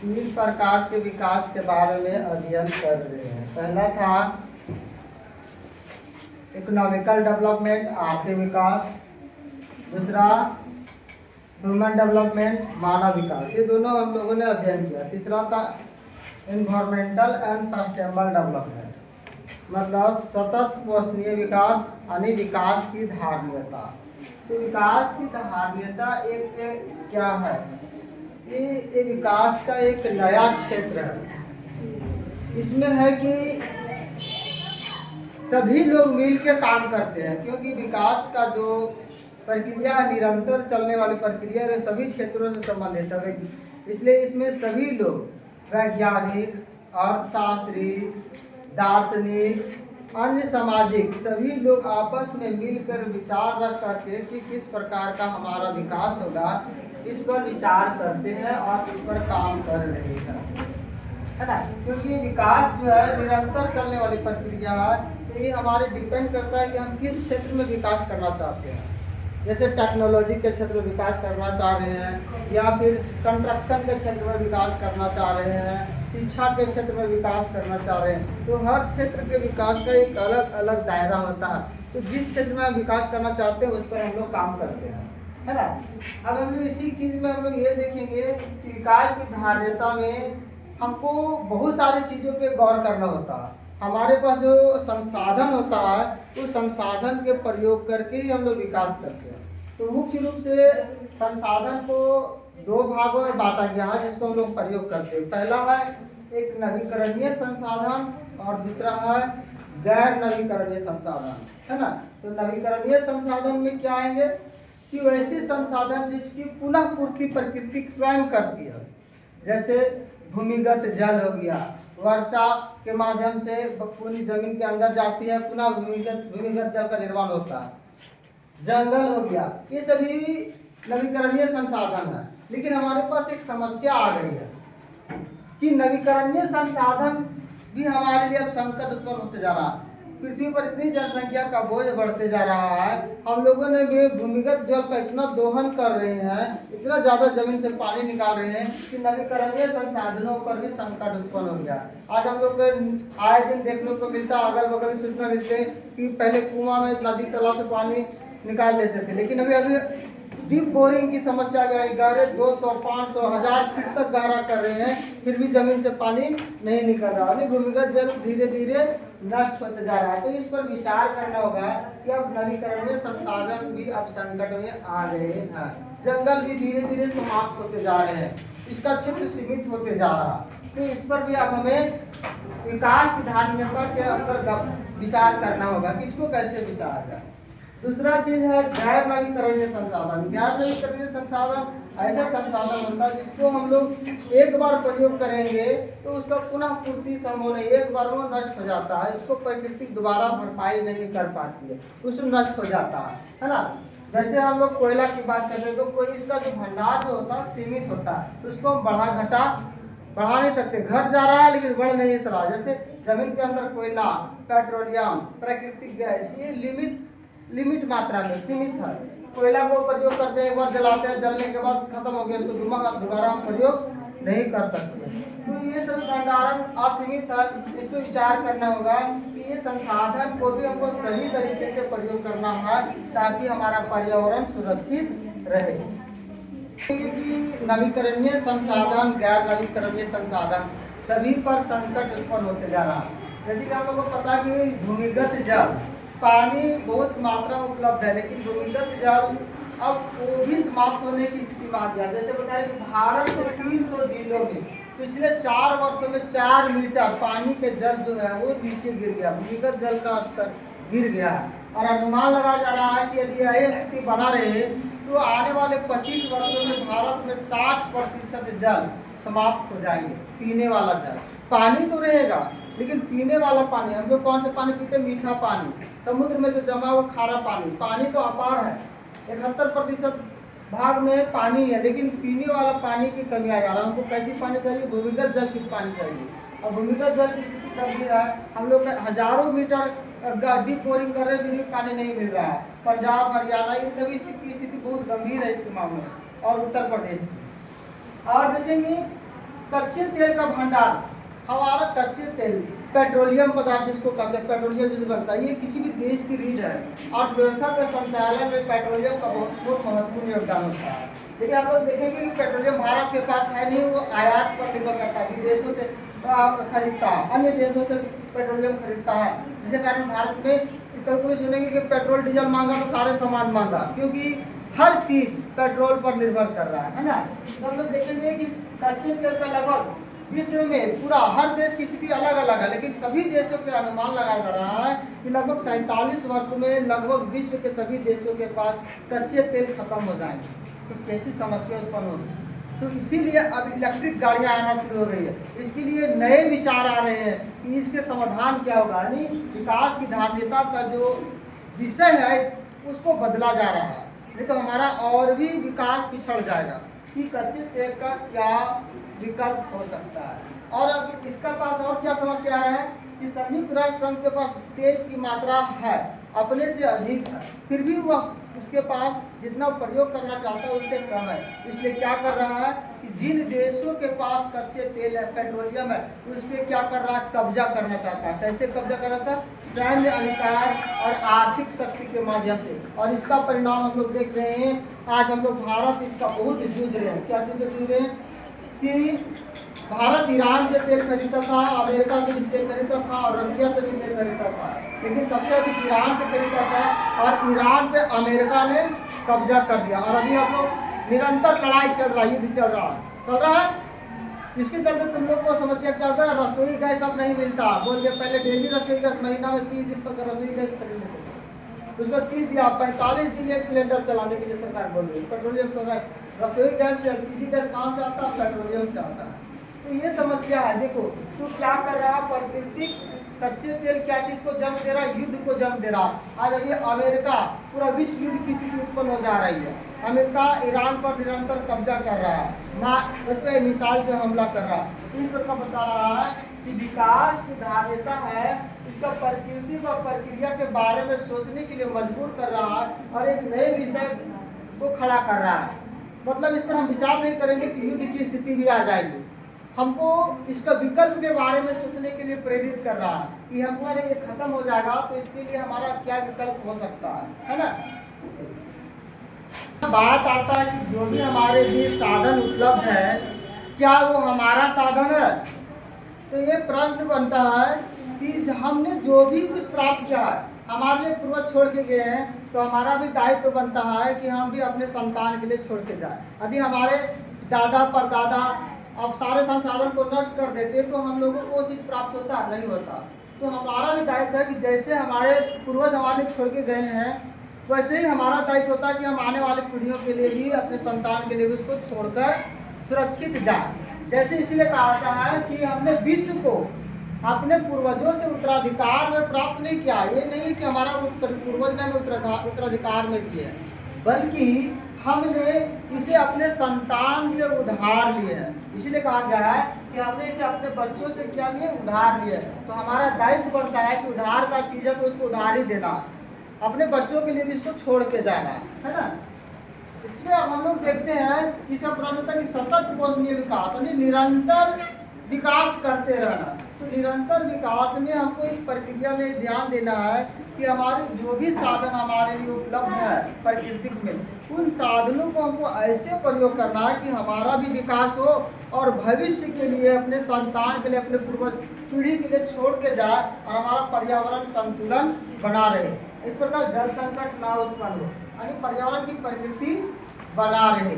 तीन प्रकार के विकास के बारे में अध्ययन कर रहे हैं। पहला था इकोनॉमिकल डेवलपमेंट, आर्थिक विकास। दूसरा ह्यूमन डेवलपमेंट, मानव विकास। ये दोनों हम लोगों ने अध्ययन किया। तीसरा था इन्वायरमेंटल एंड सस्टेनेबल डेवलपमेंट, मतलब सतत पोषणीय विकास यानी विकास की धारणीयता। तो विकास की धारणीयता एक क्या है? ये विकास का एक नया क्षेत्र है। इसमें है कि सभी लोग मिल के काम करते हैं, क्योंकि विकास का जो प्रक्रिया निरंतर चलने वाली प्रक्रिया है, सभी क्षेत्रों से संबंधित है। इसलिए इसमें सभी लोग वैज्ञानिक, अर्थशास्त्री, दार्शनिक, अन्य सामाजिक सभी लोग आपस में मिलकर विचार रख करके कि किस प्रकार का हमारा विकास होगा, इस पर विचार करते हैं और इस पर काम कर रहे हैं, है ना। क्योंकि विकास जो है निरंतर चलने वाली प्रक्रिया है, तो ये हमारे डिपेंड करता है कि हम किस क्षेत्र में विकास करना चाहते हैं। जैसे टेक्नोलॉजी के क्षेत्र में विकास करना चाह रहे हैं, या फिर कंस्ट्रक्शन के क्षेत्र में विकास करना चाह रहे हैं, शिक्षा के क्षेत्र में विकास करना चाह रहे हैं। तो हर क्षेत्र के विकास का एक अलग अलग दायरा होता है। तो जिस क्षेत्र में हम विकास करना चाहते हैं उस पर हम लोग काम करते हैं, है ना। अब हम लोग इसी चीज़ में हम लोग ये देखेंगे कि विकास की धारणीयता में हमको बहुत सारी चीज़ों पे गौर करना होता है। हमारे पास जो संसाधन होता है उस संसाधन के प्रयोग करके ही हम लोग विकास करते हैं। तो मुख्य रूप से संसाधन को दो भागों में बांटा गया है जिसको हम लोग प्रयोग करते हैं। पहला है एक नवीकरणीय संसाधन और दूसरा है गैर नवीकरणीय संसाधन, है ना। तो नवीकरणीय संसाधन में क्या आएंगे कि वैसे संसाधन जिसकी पुनः पूर्ति प्रकृति स्वयं करती है। जैसे भूमिगत जल हो गया, वर्षा के माध्यम से पूरी जमीन के अंदर जाती है, पुनः भूमिगत जल का निर्माण होता है। जंगल हो गया, ये सभी नवीकरणीय संसाधन है। लेकिन हमारे पास एक समस्या आ गई है कि नवीकरणीय संसाधन भी हमारे लिए अब संकट उत्पन्न होते जा रहा है। पृथ्वी पर इतनी जनसंख्या का बोझ बढ़ते जा रहा है, हम लोगों ने भी भूमिगत जल का इतना दोहन कर रहे हैं, इतना ज़्यादा जमीन से पानी निकाल रहे हैं कि नवीकरणीय संसाधनों पर भी संकट उत्पन्न हो गया। आज हम लोग आए दिन देखने को मिलता है, अगल बगल सूचना मिलते हैं कि पहले कुआं में नदी तालाब से पानी निकाल लेते थे, लेकिन अभी डीप बोरिंग की समस्या गई। गहरे 200, 500, 1000 फीट तक गहरा कर रहे हैं, फिर भी जमीन से पानी नहीं निकल रहा। अभी भूमिगत जल धीरे धीरे नष्ट होते जा रहा है। तो इस पर विचार करना होगा कि अब नवीकरणीय संसाधन भी अब संकट में आ गए हैं। जंगल भी धीरे धीरे समाप्त होते जा रहे हैं, इसका क्षेत्र सीमित होते जा रहा है। तो इस पर भी अब हमें विकास की धारणीयता के अंदर विचार करना होगा कि इसको कैसे विचारा जाए। दूसरा चीज है गैर नवीकरणीय संसाधन। गैर नवीकरणीय संसाधन ऐसा संसाधन होता है जिसको हम लोग एक बार प्रयोग करेंगे तो उसका पुनः पूर्ति संभव नहीं, एक बार वो नष्ट हो जाता है, उसको प्रकृति दोबारा भरपाई नहीं कर पाती है, उसमें नष्ट हो जाता है ना। जैसे हम लोग कोयला की बात करते हैं तो कोई इसका जो भंडार जो होता है सीमित होता है, तो उसको हम बढ़ा नहीं सकते। घट जा रहा है लेकिन बढ़ नहीं रहा। जैसे जमीन के अंदर कोयला, पेट्रोलियम, प्राकृतिक गैस, ये लिमिट मात्रा में सीमित है। कोयला को प्रयोग करते हैं, एक बार जलाते हैं, जलने के बाद खत्म हो गया, उसको दोबारा हम प्रयोग नहीं कर सकते। तो ये सब भंडारण असीमित है। इस पर विचार करना होगा कि ये संसाधन को भी हमको सही तरीके से प्रयोग करना है ताकि हमारा पर्यावरण सुरक्षित रहे। कि नवीकरणीय संसाधन, गैर नवीकरणीय संसाधन सभी पर संकट उत्पन्न होते जा रहा है। जैसे कि हम लोगों को पता है कि भूमिगत जल, पानी बहुत मात्रा में उपलब्ध है, लेकिन भूमिगत जल अब वो भी समाप्त होने की स्थिति में आ गया। जैसे बताया कि भारत के 300 जिलों में पिछले 4 वर्षों में 4 मीटर पानी के जल जो है वो नीचे गिर गया, भूमिगत जल का स्तर गिर गया है। और अनुमान लगाया जा रहा है कि यदि यह स्थिति बना रहे तो आने वाले 25 वर्षों में भारत में 60% जल समाप्त हो जाएंगे। पीने वाला जल, पानी तो रहेगा लेकिन पीने वाला पानी, हम लोग कौन सा पानी पीते हैं? मीठा पानी। समुद्र में जो जमा हुआ खारा पानी तो अपार है, 71% भाग में पानी है, लेकिन पीने वाला पानी की कमी आ जा रहा है। हमको कैसी पानी चाहिए? भूमिगत जल की पानी चाहिए। और भूमिगत जल की स्थिति गंभीर है। हम लोग हजारों मीटर डीप बोरिंग कर रहे भी पानी नहीं मिल रहा है। पंजाब, हरियाणा, इन सभी की स्थिति बहुत गंभीर है इसके मामले में, और उत्तर प्रदेश की। और देखेंगे कच्चे तेल का भंडार, हमारा कच्चे तेल पेट्रोलियम पदार्थ जिसको कहते हैं, पेट्रोलियम जिसे बनता है, ये किसी भी देश की रीढ़ है। अर्थव्यवस्था के संचालन में पेट्रोलियम का बहुत महत्वपूर्ण योगदान होता है। लेकिन आप लोग देखेंगे कि पेट्रोलियम भारत के पास है नहीं, वो आयात पर निर्भर करता है, विदेशों से खरीदता है, अन्य देशों से पेट्रोलियम खरीदता है, जिसके कारण भारत में कभी कभी सुनेंगे कि पेट्रोल डीजल महंगा तो सारे सामान महंगा, क्योंकि हर चीज पेट्रोल पर निर्भर कर रहा है ना। तो हम लोग देखेंगे कि कच्चे तेल का लगभग विश्व में पूरा हर देश की स्थिति अलग अलग है, लेकिन सभी देशों के अनुमान लगाया जा रहा है कि लगभग 47 वर्षों में लगभग विश्व के सभी देशों के पास कच्चे तेल खत्म हो जाएंगे। तो कैसी समस्या उत्पन्न होगी। तो इसीलिए अब इलेक्ट्रिक गाड़ियां आना शुरू हो गई है। इसके लिए नए विचार आ रहे हैं कि इसके समाधान क्या होगा, यानी विकास की धार्मिकता का जो विषय है उसको बदला जा रहा है, नहीं तो हमारा और भी विकास पिछड़ जाएगा कि कच्चे तेल का क्या विकल्प हो सकता है। और अब इसका पास और क्या समस्या आ रहा है कि संयुक्त राष्ट्र संघ के पास तेल की मात्रा है, अपने से अधिक है, फिर भी वह उसके पास जितना प्रयोग करना चाहता है उससे कम है। इसलिए क्या कर रहा है कि जिन देशों के पास कच्चे तेल है, पेट्रोलियम है, उस पर क्या कर रहा है, कब्जा करना चाहता है। कैसे कब्जा करना था, सैन्य अधिकार और आर्थिक शक्ति के माध्यम से। और इसका परिणाम हम लोग देख रहे हैं। आज हम लोग भारत इसका बहुत जूझ रहे हैं। क्या चीज़ से जूझ रहे हैं कि भारत ईरान से तेल खरीदता था, अमेरिका से भी तेल खरीदता था और रशिया से भी तेल खरीदता था, लेकिन सबसे अधिक ईरान से खरीदता था और ईरान पे अमेरिका ने कब्जा कर दिया। और अभी हम लोग निरंतर लड़ाई चल रहा है, युद्ध चल रहा है। इसके चलते तुम लोग को समस्या क्या होता है, रसोई गैस अब नहीं मिलता। बोल के पहले डेली रसोई गैस, महीना में 30 दिन पर रसोई गैस खरीद लेते, उसका 30 दिया, 45 दिन एक सिलेंडर चलाने के लिए सरकार बोल रही है। पेट्रोलियम तो रसोई गैस से एलपीजी गैस कहाँ से आता है, पेट्रोलियम से आता है। तो ये समस्या है। देखो तो क्या कर रहा है, प्राकृतिक कच्चे तेल क्या चीज को जन्म दे रहा है, युद्ध को जन्म दे रहा है। आज अभी अमेरिका पूरा विश्व युद्ध की स्थिति उत्पन्न हो जा रही है। अमेरिका ईरान पर निरंतर कब्जा कर रहा है, उस पर मिसाइल से हमला कर रहा है। इस प्रकार बता रहा है कि विकास की धार्मिकता है, इसका प्रकृति और प्रक्रिया के बारे में सोचने के लिए मजबूर कर रहा है और एक नए विषय को खड़ा कर रहा है। मतलब इस पर हम विचार नहीं करेंगे कि युद्ध की स्थिति भी आ जाएगी, हमको इसका विकल्प के बारे में सोचने के लिए प्रेरित कर रहा है कि हमारे ये खत्म हो जाएगा तो इसके लिए हमारा क्या विकल्प हो सकता है ना। बात आता है कि जो भी हमारे लिए साधन उपलब्ध है, क्या वो हमारा साधन है। तो ये प्रश्न बनता है कि हमने जो भी कुछ प्राप्त किया है, हमारे लिए पूर्वज छोड़ के गए हैं, तो हमारा भी दायित्व बनता है कि हम भी अपने संतान के लिए छोड़ के जाए। यदि हमारे दादा परदादा अब सारे संसाधन को नष्ट कर देते तो हम लोगों को वो चीज़ प्राप्त होता नहीं होता। तो हमारा भी दायित्व है कि जैसे हमारे पूर्वज हमारे छोड़ के गए हैं, वैसे ही हमारा दायित्व होता है कि हम आने वाली पीढ़ियों के लिए भी, अपने संतान के लिए भी उसको छोड़कर सुरक्षित जाए। जैसे इसलिए कहा जाता है कि हमने विश्व को अपने पूर्वजों से उत्तराधिकार में प्राप्त नहीं किया। ये नहीं कि हमारा पूर्वज ने उत्तराधिकार में किया, बल्कि हमने इसे अपने संतान से उधार लिए है। इसलिए कहा गया है कि हमने इसे अपने बच्चों से क्या लिए, उधार लिए। तो हमारा दायित्व बनता है कि उधार का चीज है तो उसको उधार ही देना, अपने बच्चों के लिए भी इसको छोड़ के जाना है ना। इसलिए अब हम लोग देखते हैं कि सब प्रधानता की सतत पोषणीय विकास, यानी निरंतर विकास करते रहना। तो निरंतर विकास में हमको इस प्रक्रिया में ध्यान देना है कि हमारे जो भी साधन हमारे लिए उपलब्ध है प्रकृति में, उन साधनों को हमको ऐसे प्रयोग करना है कि हमारा भी विकास हो और भविष्य के लिए, अपने संतान के लिए, अपने पूर्वज पीढ़ी के लिए छोड़ के जाए और हमारा पर्यावरण संतुलन बना रहे। इस प्रकार जल संकट ना उत्पन्न हो, यानी पर्यावरण की प्रकृति बना रहे।